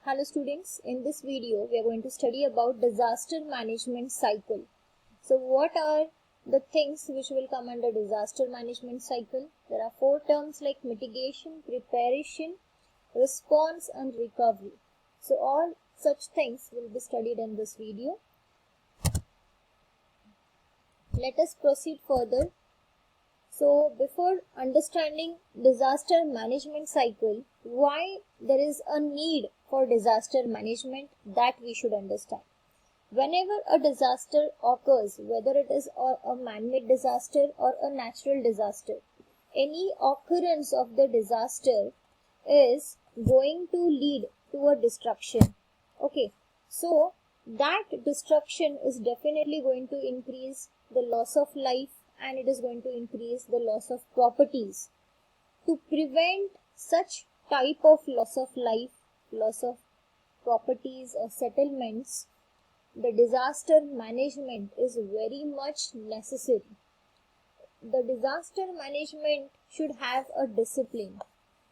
Hello students, in this video we are going to study about disaster management cycle. So what are the things which will come under disaster management cycle? There are four terms like mitigation, preparation, response and recovery. So all such things will be studied in this video. Let us proceed further. So before understanding disaster management cycle, why there is a need for disaster management, that we should understand. Whenever a disaster occurs, whether it is a man-made disaster or a natural disaster, any occurrence of the disaster is going to lead to a destruction. Okay, so that destruction is definitely going to increase the loss of life, and it is going to increase the loss of properties. To prevent such type of loss of life, loss of properties or settlements, the disaster management is very much necessary. The disaster management should have a discipline.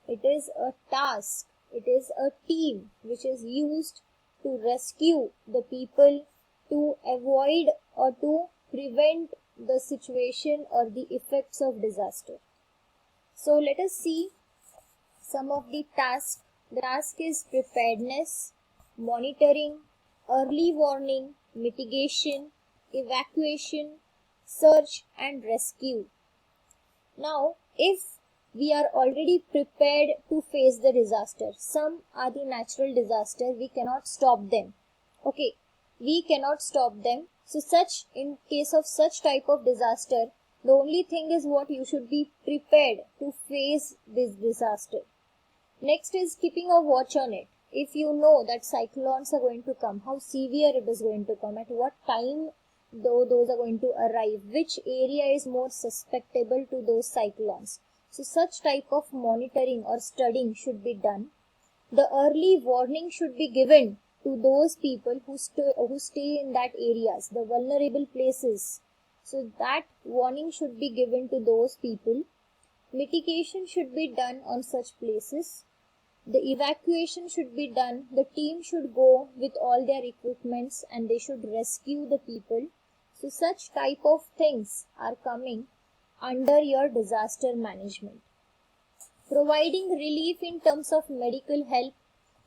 It is a task, it is a team which is used to rescue the people, to avoid or to prevent the situation or the effects of disaster. So let us see some of the tasks. The task is preparedness, monitoring, early warning, mitigation, evacuation, search and rescue. Now, if we are already prepared to face the disaster, some are the natural disasters, we cannot stop them. Okay, we cannot stop them. So in case of such type of disaster, the only thing is what you should be prepared to face this disaster. Next is keeping a watch on it. If you know that cyclones are going to come, how severe it is going to come, at what time those are going to arrive, which area is more susceptible to those cyclones. So such type of monitoring or studying should be done. The early warning should be given to those people who stay in that areas, the vulnerable places. So that warning should be given to those people. Mitigation should be done on such places. The evacuation should be done. The team should go with all their equipments and they should rescue the people. So such type of things are coming under your disaster management. Providing relief in terms of medical help,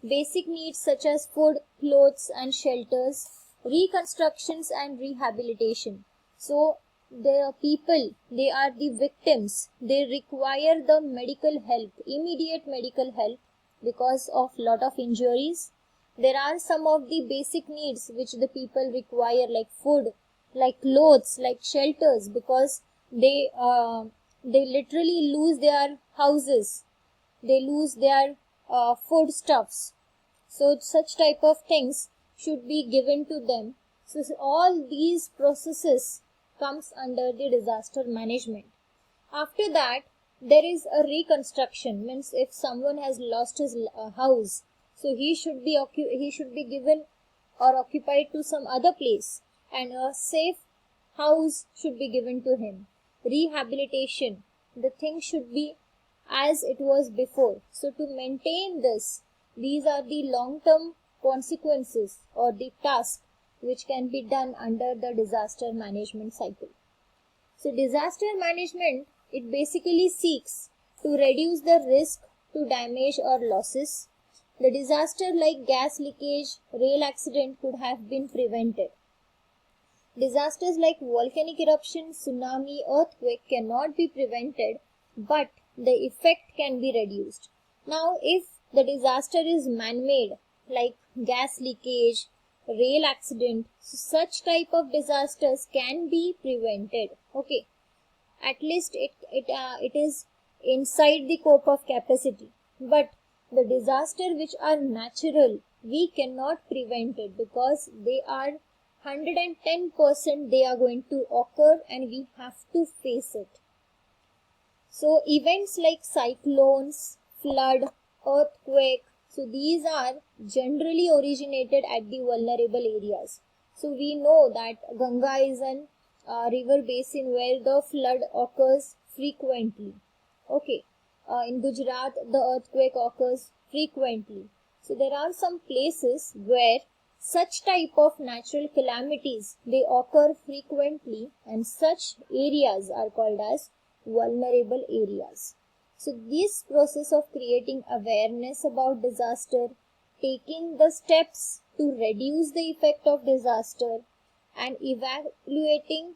basic needs such as food, clothes and shelters, reconstructions and rehabilitation. So the people, they are the victims. They require the medical help, immediate medical help because of lot of injuries. There are some of the basic needs which the people require, like food, like clothes, like shelters, because they literally lose their houses, they lose their foodstuffs. So such type of things should be given to them. So all these processes comes under the disaster management. After that, there is a reconstruction. Means if someone has lost his house, so he should be given or occupied to some other place, and a safe house should be given to him. Rehabilitation, the thing should be as it was before. So to maintain this, these are the long-term consequences or the tasks which can be done under the disaster management cycle. So disaster management, it basically seeks to reduce the risk to damage or losses. The disaster like gas leakage, rail accident could have been prevented. Disasters like volcanic eruption, tsunami, earthquake cannot be prevented, but the effect can be reduced. Now, if the disaster is man-made, like gas leakage, rail accident, so such type of disasters can be prevented. Okay, at least it is inside the scope of capacity. But the disaster which are natural, we cannot prevent it because they are 110% they are going to occur and we have to face it. So events like cyclones, flood, earthquake, so these are generally originated at the vulnerable areas. So we know that Ganga is an river basin where the flood occurs frequently. Okay, in Gujarat the earthquake occurs frequently. So there are some places where such type of natural calamities, they occur frequently, and such areas are called as vulnerable areas. So this process of creating awareness about disaster, taking the steps to reduce the effect of disaster, and evaluating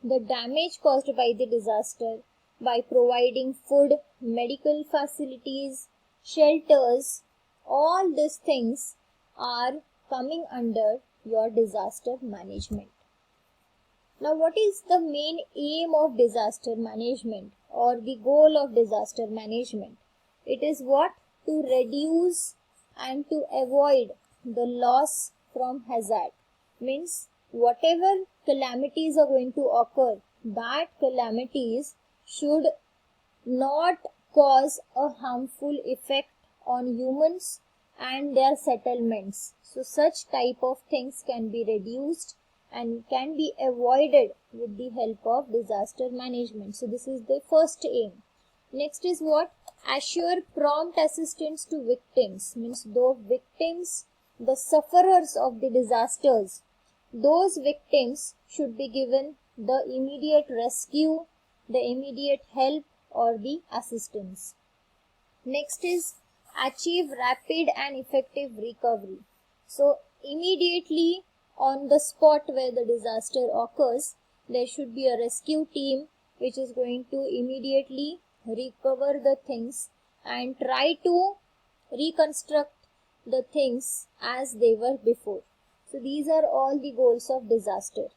the damage caused by the disaster by providing food, medical facilities, shelters, all these things are coming under your disaster management. Now, what is the main aim of disaster management or the goal of disaster management? It is what? To reduce and to avoid the loss from hazard. Means whatever calamities are going to occur, that calamities should not cause a harmful effect on humans and their settlements. So such type of things can be reduced and can be avoided with the help of disaster management. So this is the first aim. Next is what? Assure prompt assistance to victims. Means those victims, the sufferers of the disasters, those victims should be given the immediate rescue, the immediate help or the assistance. Next is achieve rapid and effective recovery. So immediately on the spot where the disaster occurs, there should be a rescue team which is going to immediately recover the things and try to reconstruct the things as they were before. So these are all the goals of disaster.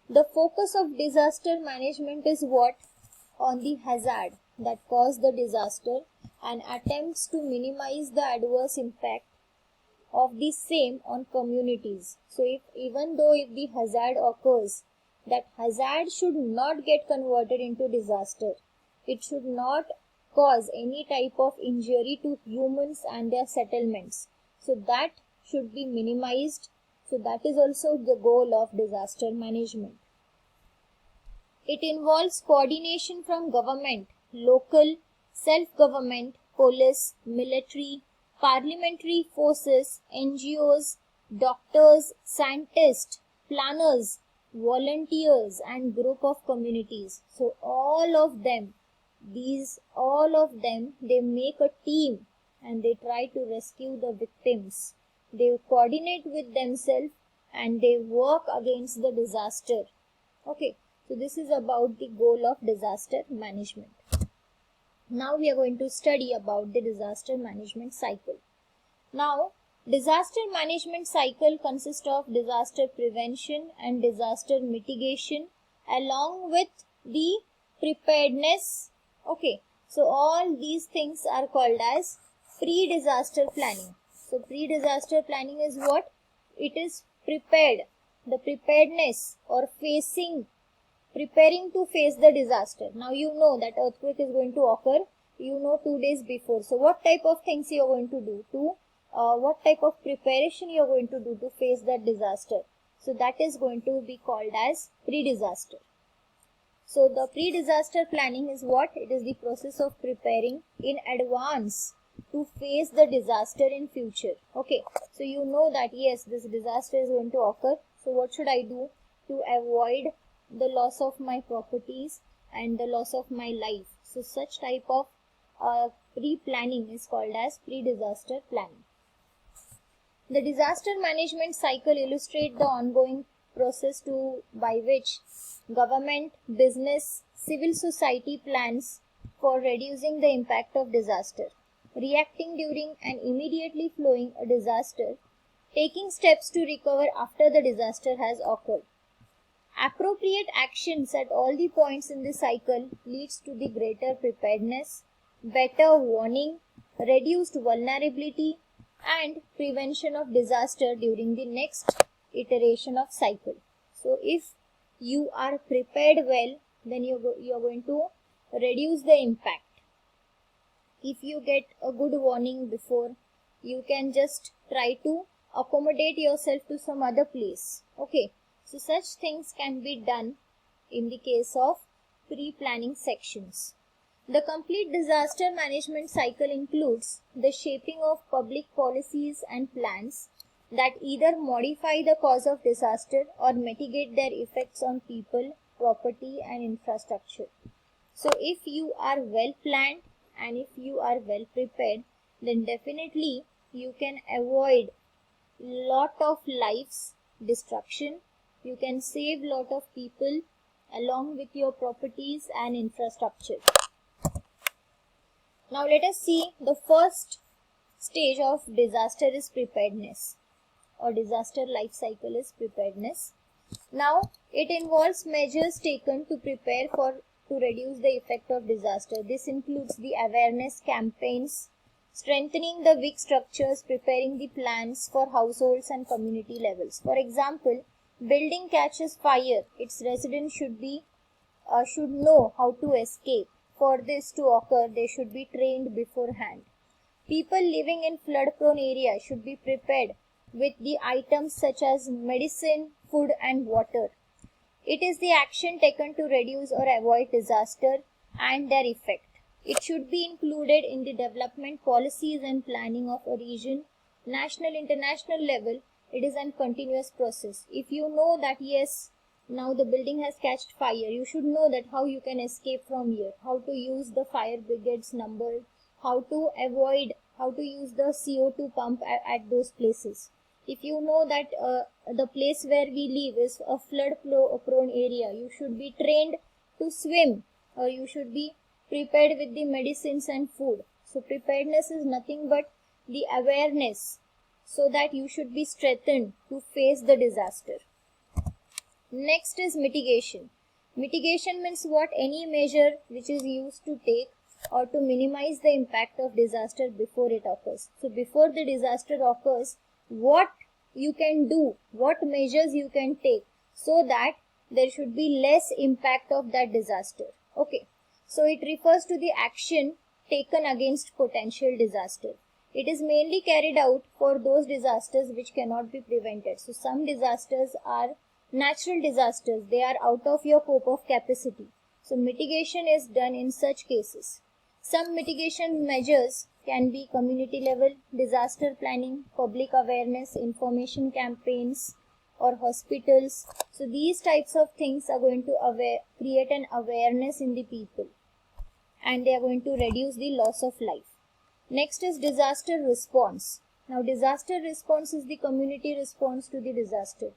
The focus of disaster management is what? On the hazard that caused the disaster and attempts to minimize the adverse impact of the same on communities. So even though the hazard occurs, that hazard should not get converted into disaster. It should not cause any type of injury to humans and their settlements. So that should be minimized. So that is also the goal of disaster management. It involves coordination from government, local, self-government, police, military, parliamentary forces, NGOs, doctors, scientists, planners, volunteers and group of communities. So all of them, they make a team and they try to rescue the victims. They coordinate with themselves and they work against the disaster. Okay, so this is about the goal of disaster management. Now we are going to study about the disaster management cycle. Now, disaster management cycle consists of disaster prevention and disaster mitigation along with the preparedness. Okay, so all these things are called as pre-disaster planning. So pre-disaster planning is what? It is prepared, the preparedness or preparing to face the disaster. Now you know that earthquake is going to occur, 2 days before. So what type of things you are going to do what type of preparation you are going to do to face that disaster? So that is going to be called as pre-disaster. So the pre-disaster planning is what? It is the process of preparing in advance to face the disaster in future. Okay, so you know that yes, this disaster is going to occur. So what should I do to avoid the loss of my properties and the loss of my life? So such type of pre-planning is called as pre-disaster planning. The disaster management cycle illustrates the ongoing process by which government, business, civil society plans for reducing the impact of disaster, reacting during and immediately following a disaster, taking steps to recover after the disaster has occurred. Appropriate actions at all the points in the cycle leads to the greater preparedness, better warning, reduced vulnerability, and prevention of disaster during the next iteration of cycle. So if you are prepared well, then you are going to reduce the impact. If you get a good warning before, you can just try to accommodate yourself to some other place. Okay, so such things can be done in the case of pre-planning sections. The complete disaster management cycle includes the shaping of public policies and plans that either modify the cause of disaster or mitigate their effects on people, property, and infrastructure. So if you are well planned and if you are well prepared, then definitely you can avoid lot of lives destruction. You can save lot of people along with your properties and infrastructure. Now let us see the first stage of disaster is preparedness, or disaster life cycle is preparedness. Now it involves measures taken to prepare to reduce the effect of disaster. This includes the awareness campaigns, strengthening the weak structures, preparing the plans for households and community levels. For example, building catches fire, its residents should know how to escape. For this to occur, they should be trained beforehand. People living in flood-prone areas should be prepared with the items such as medicine, food, and water. It is the action taken to reduce or avoid disaster and their effect. It should be included in the development policies and planning of a region, national, international level. It is a continuous process. If you know that yes, now the building has catched fire, you should know that how you can escape from here, how to use the fire brigades number, how to use the CO2 pump at those places. If you know that the place where we live is a flood prone area, you should be trained to swim, or you should be prepared with the medicines and food. So preparedness is nothing but the awareness, so that you should be strengthened to face the disaster. Next is mitigation. Mitigation means any measure which is used to take or to minimize the impact of disaster before it occurs. So before the disaster occurs, what you can do, what measures you can take so that there should be less impact of that disaster. Okay, so it refers to the action taken against potential disaster. It is mainly carried out for those disasters which cannot be prevented. So some disasters are natural disasters, they are out of your scope of capacity. So mitigation is done in such cases. Some mitigation measures can be community level, disaster planning, public awareness, information campaigns, or hospitals. So these types of things are going to create an awareness in the people, and they are going to reduce the loss of life. Next is disaster response. Now disaster response is the community response to the disaster.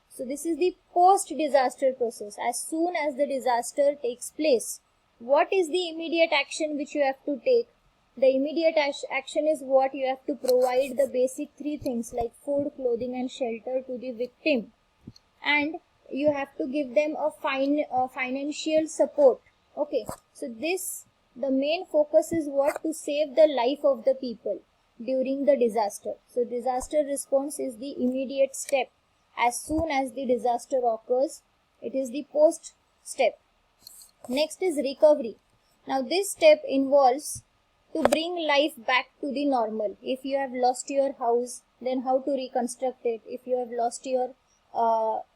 So this is the post-disaster process. As soon as the disaster takes place, what is the immediate action which you have to take? The immediate action is what you have to provide the basic three things like food, clothing, and shelter to the victim. And you have to give them a financial support. Okay, so the main focus is what? To save the life of the people during the disaster. So disaster response is the immediate step. As soon as the disaster occurs, it is the post step. Next is recovery. Now this step involves to bring life back to the normal. If you have lost your house, then how to reconstruct it. If you have lost your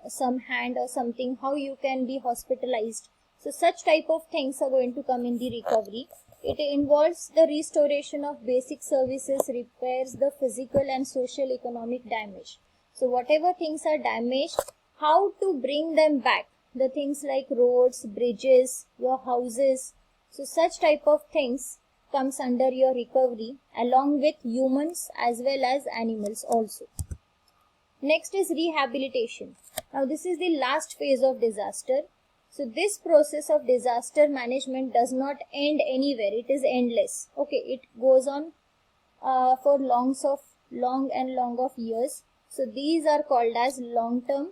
some hand or something, how you can be hospitalized. So such type of things are going to come in the recovery. It involves the restoration of basic services, repairs the physical and social economic damage. So whatever things are damaged, how to bring them back. The things like roads, bridges, your houses. So such type of things comes under your recovery, along with humans as well as animals also. Next is rehabilitation. Now this is the last phase of disaster. So this process of disaster management does not end anywhere. It is endless. Okay, it goes on for long of years. So these are called as long-term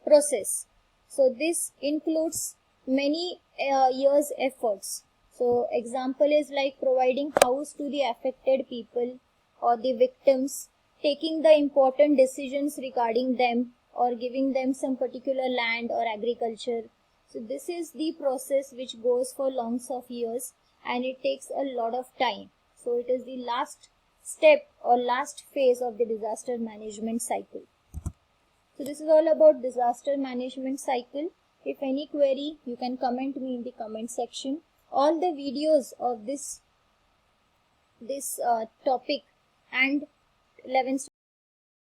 process. So this includes many years efforts. So example is like providing house to the affected people or the victims, taking the important decisions regarding them, or giving them some particular land or agriculture. So this is the process which goes for longs of years, and it takes a lot of time. So it is the last step or last phase of the disaster management cycle. So this is all about disaster management cycle. If any query, you can comment me in the comment section. all the videos of this topic and 11th